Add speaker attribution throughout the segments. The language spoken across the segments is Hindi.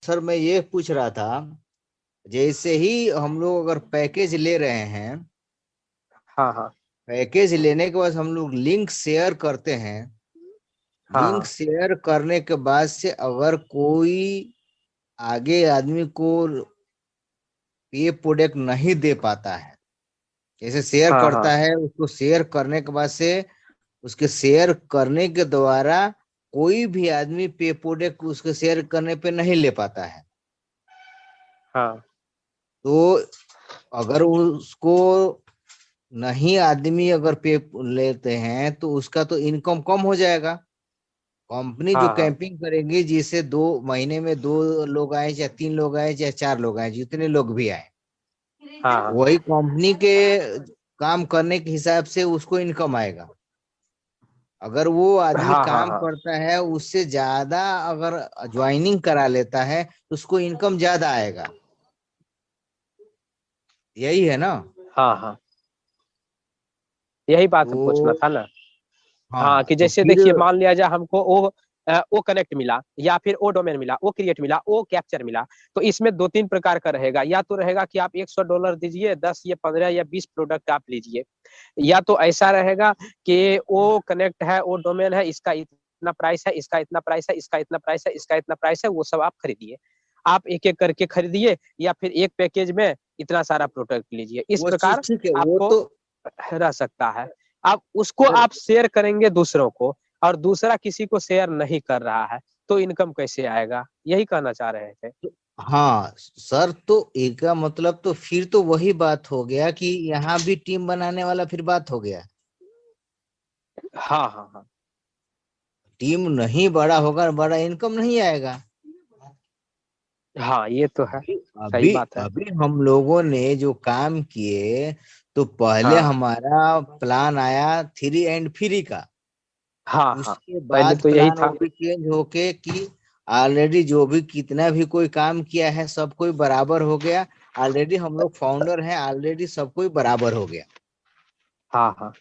Speaker 1: सर मैं ये पूछ रहा था, जैसे ही हम लोग अगर पैकेज ले रहे हैं,
Speaker 2: हाँ हाँ
Speaker 1: पैकेज लेने के बाद हम लोग लिंक शेयर करते हैं, लिंक
Speaker 2: हाँ
Speaker 1: शेयर करने के बाद से अगर कोई आगे आदमी को ये प्रोडक्ट नहीं दे पाता है, जैसे शेयर
Speaker 2: हाँ हाँ
Speaker 1: करता है, उसको शेयर करने के बाद से उसके शेयर करने के द्वारा कोई भी आदमी पे प्रोडक्ट उसके शेयर करने पे नहीं ले पाता है।
Speaker 2: हाँ
Speaker 1: तो अगर उसको नहीं आदमी अगर पे लेते हैं तो उसका तो इनकम कम हो जाएगा। कंपनी जो
Speaker 2: हाँ हाँ
Speaker 1: कैंपिंग करेगी, जिसे 2 महीने में 2 लोग आए, चाहे 3 लोग आए, चाहे 4 लोग आए, जितने लोग भी आए,
Speaker 2: हाँ हाँ
Speaker 1: वही कंपनी के काम करने के हिसाब से उसको इनकम आएगा। अगर वो आदमी
Speaker 2: हाँ हाँ
Speaker 1: काम
Speaker 2: हाँ
Speaker 1: करता है उससे ज्यादा अगर ज्वाइनिंग करा लेता है तो उसको इनकम ज्यादा आएगा। यही है ना?
Speaker 2: हाँ हाँ, यही बात पूछना
Speaker 1: तो
Speaker 2: था ना। हाँ,
Speaker 1: हाँ,
Speaker 2: कि
Speaker 1: तो
Speaker 2: जैसे
Speaker 1: फिर
Speaker 2: देखिए मान लिया जाए हमको ओ कनेक्ट मिला, या फिर ओ डोमेन मिला, ओ क्रिएट मिला, ओ कैप्चर मिला। तो इसमें दो तीन प्रकार का रहेगा, या तो रहेगा कि आप $100 दीजिए, 10 या 15 या 20 प्रोडक्ट आप लीजिए, या तो ऐसा रहेगा कि ओ कनेक्ट है, ओ डोमेन है, इसका इतना प्राइस है, इसका इतना प्राइस है, इसका इतना प्राइस है, इसका इतना प्राइस है, वो सब आप खरीदिए। आप एक एक करके खरीदिए, या फिर एक पैकेज में इतना सारा प्रोडक्ट लीजिए। इस
Speaker 1: वो
Speaker 2: प्रकार
Speaker 1: चीज ठीक है, वो
Speaker 2: आपको
Speaker 1: तो
Speaker 2: रह सकता है। आप उसको
Speaker 1: सर।
Speaker 2: आप शेयर करेंगे दूसरों को, और दूसरा किसी को शेयर नहीं कर रहा है, तो इनकम कैसे आएगा? यही कहना चाह रहे थे।
Speaker 1: हाँ सर, तो एक का मतलब तो फिर तो वही बात हो गया कि यहाँ भी टीम बनाने वाला फिर बात हो गया।
Speaker 2: हाँ हाँ हाँ
Speaker 1: टीम नहीं बड़ा होगा, बड़ा इनकम नहीं आएगा।
Speaker 2: हाँ, ये तो है,
Speaker 1: अभी
Speaker 2: सही
Speaker 1: अभी
Speaker 2: बात है।
Speaker 1: अभी हम लोगों ने जो काम किए, तो पहले
Speaker 2: हाँ
Speaker 1: हमारा प्लान आया 3 and 3 का।
Speaker 2: हाँ हाँ,
Speaker 1: उसके
Speaker 2: पहले
Speaker 1: बाद
Speaker 2: तो यही
Speaker 1: प्लान वो
Speaker 2: था।
Speaker 1: भी चेंज होके कि ऑलरेडी जो भी कितना भी कोई काम किया है सब कोई बराबर हो गया। ऑलरेडी हम लोग फाउंडर हैं, ऑलरेडी सब कोई बराबर हो गया।
Speaker 2: हाँ हाँ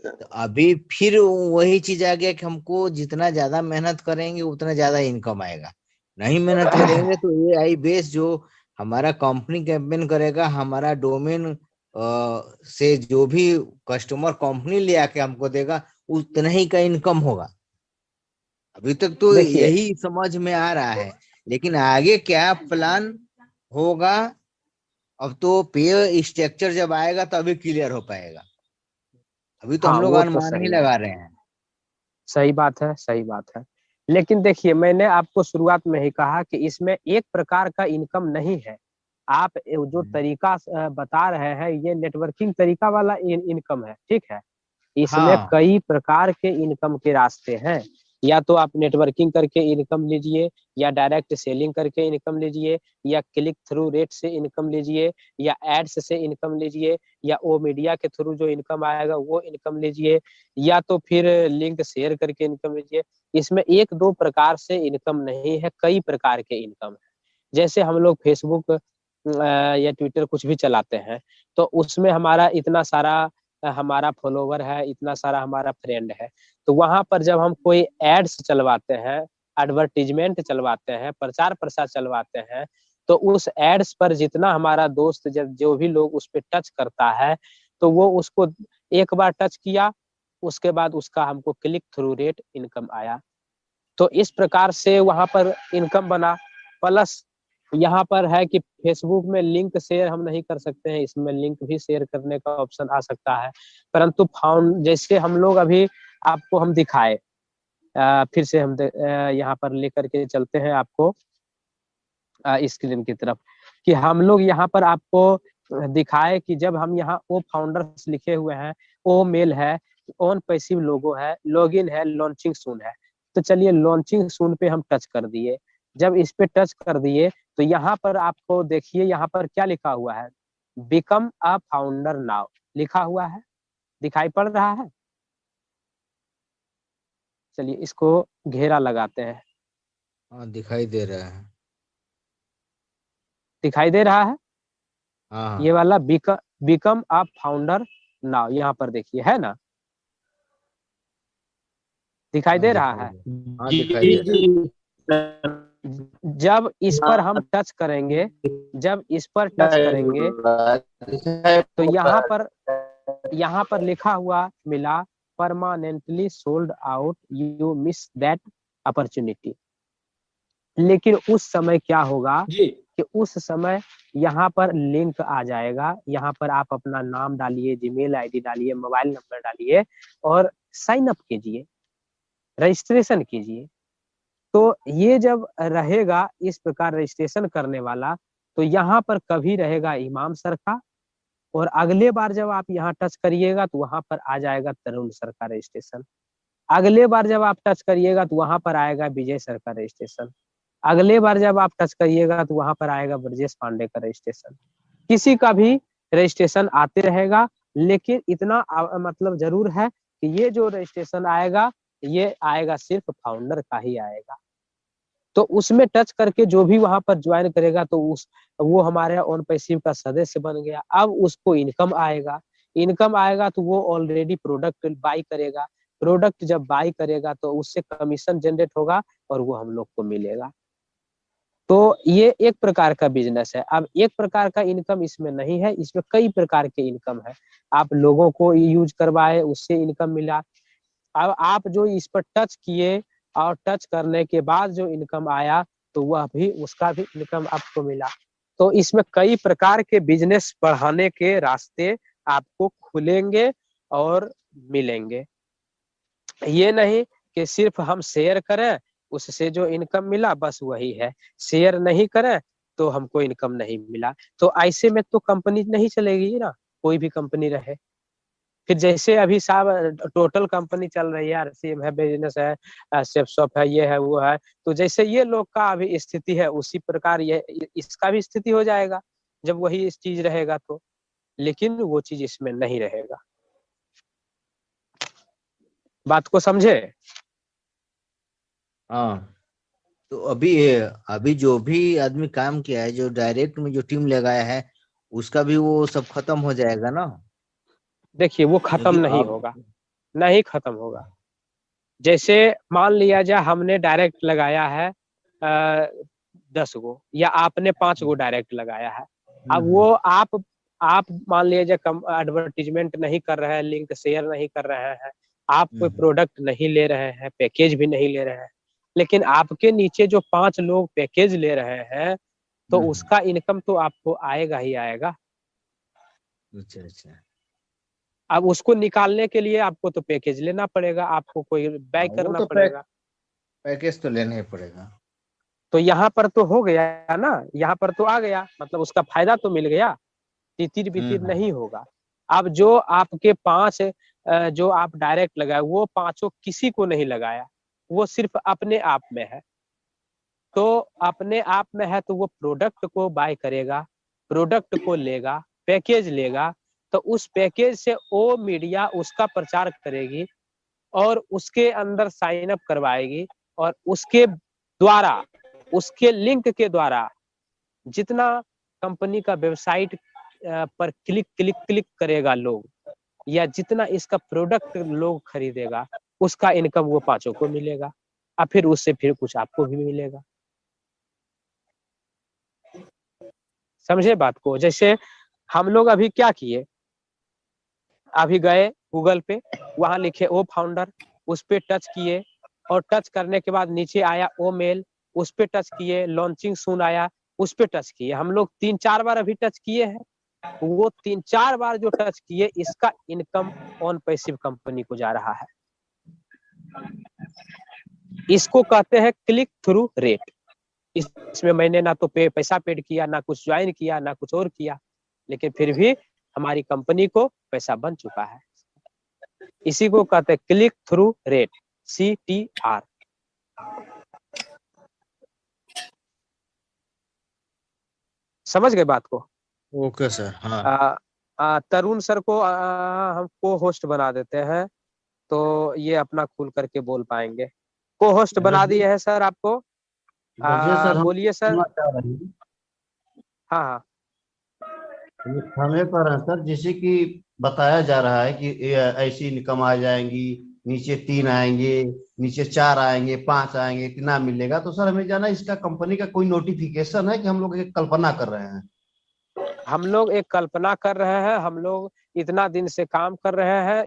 Speaker 1: तो अभी फिर वही चीज आ गया कि हमको जितना ज्यादा मेहनत करेंगे उतना ज्यादा इनकम आएगा। नहीं मेहनत करेंगे तो AI बेस जो हमारा कंपनी कैंपेन करेगा, हमारा डोमेन से जो भी कस्टमर कंपनी ले आके हमको देगा, उतना ही का इनकम होगा। अभी तक तो
Speaker 2: देखिए,
Speaker 1: यही समझ में आ रहा है, लेकिन आगे क्या प्लान होगा, अब तो पे स्ट्रक्चर जब आएगा तभी क्लियर हो पाएगा। अभी तो
Speaker 2: हाँ
Speaker 1: हम लोग
Speaker 2: वो तो
Speaker 1: अनुमान ही
Speaker 2: सही है,
Speaker 1: लगा रहे हैं।
Speaker 2: सही बात है, सही बात है। लेकिन देखिए, मैंने आपको शुरुआत में ही कहा कि इसमें एक प्रकार का इनकम नहीं है। आप जो तरीका बता रहे हैं, ये नेटवर्किंग तरीका वाला इनकम है, ठीक है। इसमें
Speaker 1: हाँ,
Speaker 2: कई प्रकार के इनकम के रास्ते हैं। या तो आप नेटवर्किंग करके इनकम लीजिए, या डायरेक्ट सेलिंग करके इनकम लीजिए, या क्लिक थ्रू रेट से इनकम लीजिए, या एड्स से इनकम लीजिए, या ओ मीडिया के थ्रू जो इनकम आएगा वो इनकम लीजिए, या तो फिर लिंक शेयर करके इनकम लीजिए। इसमें एक दो प्रकार से इनकम नहीं है, कई प्रकार के इनकम है। जैसे हम लोग फेसबुक या ट्विटर कुछ भी चलाते हैं, तो उसमें हमारा इतना सारा हमारा फॉलोवर है, इतना सारा हमारा फ्रेंड है। तो वहां पर जब हम कोई एड्स चलवाते हैं, एडवर्टीजमेंट चलवाते हैं, प्रचार प्रसार चलवाते हैं, तो उस एड्स पर जितना हमारा दोस्त, जब जो भी लोग उस पर टच करता है, तो वो उसको एक बार टच किया, उसके बाद उसका हमको क्लिक थ्रू रेट इनकम आया। तो इस प्रकार से वहां पर इनकम बना। प्लस यहाँ पर है कि फेसबुक में लिंक शेयर हम नहीं कर सकते हैं, इसमें लिंक भी शेयर करने का ऑप्शन आ सकता है। परंतु फाउंड जैसे हम लोग अभी आपको हम दिखाए, फिर से हम यहाँ पर लेकर के चलते हैं आपको स्क्रीन की तरफ, कि हम लोग यहाँ पर आपको दिखाए कि जब हम यहाँ ओ फाउंडर्स लिखे हुए हैं, ओ मेल है, ऑन पैसिव लोगो है, लॉगिन है, लॉन्चिंग सून है। तो चलिए लॉन्चिंग सून पे हम टच कर दिए। जब इस पे टच कर दिए, तो यहाँ पर आपको देखिए, यहाँ पर क्या लिखा हुआ है, बिकम अ फाउंडर नाउ लिखा हुआ है, दिखाई पड़ रहा है। चलिए इसको घेरा लगाते हैं,
Speaker 1: हाँ दिखाई दे रहा है।
Speaker 2: दिखाई दे रहा है।
Speaker 1: हाँ
Speaker 2: ये
Speaker 1: हाँ।
Speaker 2: वाला बिकम अ फाउंडर नाउ, यहाँ पर देखिए, है ना, दिखाई
Speaker 1: हाँ
Speaker 2: दे रहा
Speaker 1: दिखाई
Speaker 2: है।
Speaker 1: दे हाँ
Speaker 3: जी
Speaker 1: दिखाई दे रहा है।
Speaker 3: जी सर,
Speaker 2: जब इस पर हम टच करेंगे, जब इस पर टच करेंगे तो यहाँ पर लिखा हुआ मिला permanently sold out, you miss that opportunity. लेकिन उस समय क्या होगा
Speaker 3: जी
Speaker 2: कि उस समय यहाँ पर लिंक आ जाएगा, यहाँ पर आप अपना नाम डालिए, जीमेल आईडी डालिए, मोबाइल नंबर डालिए और साइन अप कीजिए, रजिस्ट्रेशन कीजिए। तो ये जब रहेगा इस प्रकार रजिस्ट्रेशन करने वाला, तो यहाँ पर कभी रहेगा इमाम सर का, और अगले बार जब आप यहाँ टच करिएगा तो वहां पर आ जाएगा तरुण सर का रजिस्ट्रेशन। अगले बार जब आप टच करिएगा तो वहां पर आएगा विजय सर का रजिस्ट्रेशन। अगले बार जब आप टच करिएगा तो वहां पर आएगा ब्रजेश पांडे का रजिस्ट्रेशन। किसी का भी रजिस्ट्रेशन आते रहेगा, लेकिन इतना मतलब जरूर है कि ये जो रजिस्ट्रेशन आएगा ये आएगा सिर्फ फाउंडर का ही आएगा। तो उसमें टच करके जो भी वहां पर ज्वाइन करेगा तो वो हमारे ऑन पैसिव का सदस्य बन गया। अब उसको इनकम आएगा, इनकम आएगा तो वो ऑलरेडी प्रोडक्ट बाई करेगा, प्रोडक्ट जब बाई करेगा तो उससे कमीशन जनरेट होगा और वो हम लोग को मिलेगा। तो ये एक प्रकार का बिजनेस है। अब एक प्रकार का इनकम इसमें नहीं है, इसमें कई प्रकार के इनकम है। आप लोगों को यूज करवाए, उससे इनकम मिला। अब आप जो इस पर टच किए और टच करने के बाद जो इनकम आया तो वह भी, उसका भी इनकम आपको मिला। तो इसमें कई प्रकार के बिजनेस बढ़ाने के रास्ते आपको खुलेंगे और मिलेंगे। ये नहीं कि सिर्फ हम शेयर करें, उससे जो इनकम मिला बस वही है, शेयर नहीं करें तो हमको इनकम नहीं मिला, तो ऐसे में तो कंपनी नहीं चलेगी ना, कोई भी कंपनी रहे। फिर जैसे अभी साहब टोटल कंपनी चल रही है, आरसीएम है, बिजनेस है, सेफ शॉप है, ये है वो है, तो जैसे ये लोग का अभी स्थिति है उसी प्रकार ये इसका भी स्थिति हो जाएगा जब वही इस चीज रहेगा तो। लेकिन वो चीज इसमें नहीं रहेगा। बात को समझे?
Speaker 1: हाँ, तो अभी अभी जो भी आदमी काम किया है, जो डायरेक्ट में जो टीम लगाया है, उसका भी वो सब खत्म हो जाएगा ना?
Speaker 2: देखिए वो खत्म
Speaker 1: क्योंकि
Speaker 2: नहीं
Speaker 1: आप
Speaker 2: होगा, नहीं खत्म होगा। जैसे मान लिया जाए हमने डायरेक्ट लगाया है 10 गो या आपने 5 गो डायरेक्ट लगाया है। अब वो आप मान लिया जाए कम एडवर्टीजमेंट नहीं कर रहे हैं, लिंक शेयर नहीं कर रहे हैं, आप कोई प्रोडक्ट नहीं ले रहे हैं, पैकेज भी नहीं ले रहे हैं, लेकिन आपके नीचे जो 5 लोग पैकेज ले रहे हैं तो उसका इनकम तो आपको आएगा ही आएगा।
Speaker 1: अच्छा अच्छा।
Speaker 2: अब उसको निकालने के लिए आपको तो पैकेज लेना पड़ेगा, आपको कोई बाय
Speaker 1: वो
Speaker 2: करना
Speaker 1: तो
Speaker 2: पड़ेगा।
Speaker 1: पैकेज तो लेना ही पड़ेगा।
Speaker 2: तो यहाँ पर तो हो गया ना, यहाँ पर तो आ गया, मतलब उसका फायदा तो मिल गया, तितिर बितिर नहीं होगा। अब जो आपके 5 जो आप डायरेक्ट लगाए वो 5 किसी को नहीं लगाया, वो सिर्फ अपने आप में है। तो अपने आप में है तो वो प्रोडक्ट को बाय करेगा, प्रोडक्ट को लेगा, पैकेज लेगा, तो उस पैकेज से वो मीडिया उसका प्रचार करेगी और उसके अंदर साइन अप करवाएगी, और उसके द्वारा, उसके लिंक के द्वारा जितना कंपनी का वेबसाइट पर क्लिक क्लिक क्लिक करेगा लोग, या जितना इसका प्रोडक्ट लोग खरीदेगा, उसका इनकम वो 5 को मिलेगा, और फिर उससे फिर कुछ आपको भी मिलेगा। समझे बात को? जैसे हम लोग अभी क्या किए, अभी गए गूगल पे, वहां लिखे ओ फाउंडर, उस पे टच किए, और टच करने के बाद नीचे आया ओ मेल, उस पे टच किए, लॉन्चिंग सून आया, उस पे टच किए। हम लोग 3-4 बार अभी टच किए हैं। वो 3-4 बार जो टच किए, इसका इनकम ऑन पैसिव कंपनी को जा रहा है। इसको कहते हैं क्लिक थ्रू रेट। इसमें मैंने ना तो पैसा पेड किया, ना कुछ ज्वाइन किया, ना कुछ और किया, लेकिन फिर भी हमारी कंपनी को पैसा बन चुका है। इसी को कहते हैं क्लिक थ्रू रेट, CTR। समझ गए बात को?
Speaker 1: Okay sir. हाँ,
Speaker 2: तरुण सर को हमको होस्ट बना देते हैं, तो ये अपना खुल करके बोल पाएंगे। को होस्ट बना दिए है सर आपको।
Speaker 3: सर
Speaker 2: बोलिए सर।
Speaker 3: चाह रहे हैं,
Speaker 2: हाँ हाँ
Speaker 3: समय पर है सर, जैसे कि बताया जा रहा है कि ऐसी इनकम आ जाएंगी, नीचे 3 आएंगे, नीचे 4 आएंगे, 5 आएंगे, इतना मिलेगा। तो सर हमें जाना इसका कंपनी का कोई नोटिफिकेशन है कि हम लोग एक कल्पना कर रहे हैं?
Speaker 2: हम लोग एक कल्पना कर रहे हैं, हम लोग इतना दिन से काम कर रहे हैं।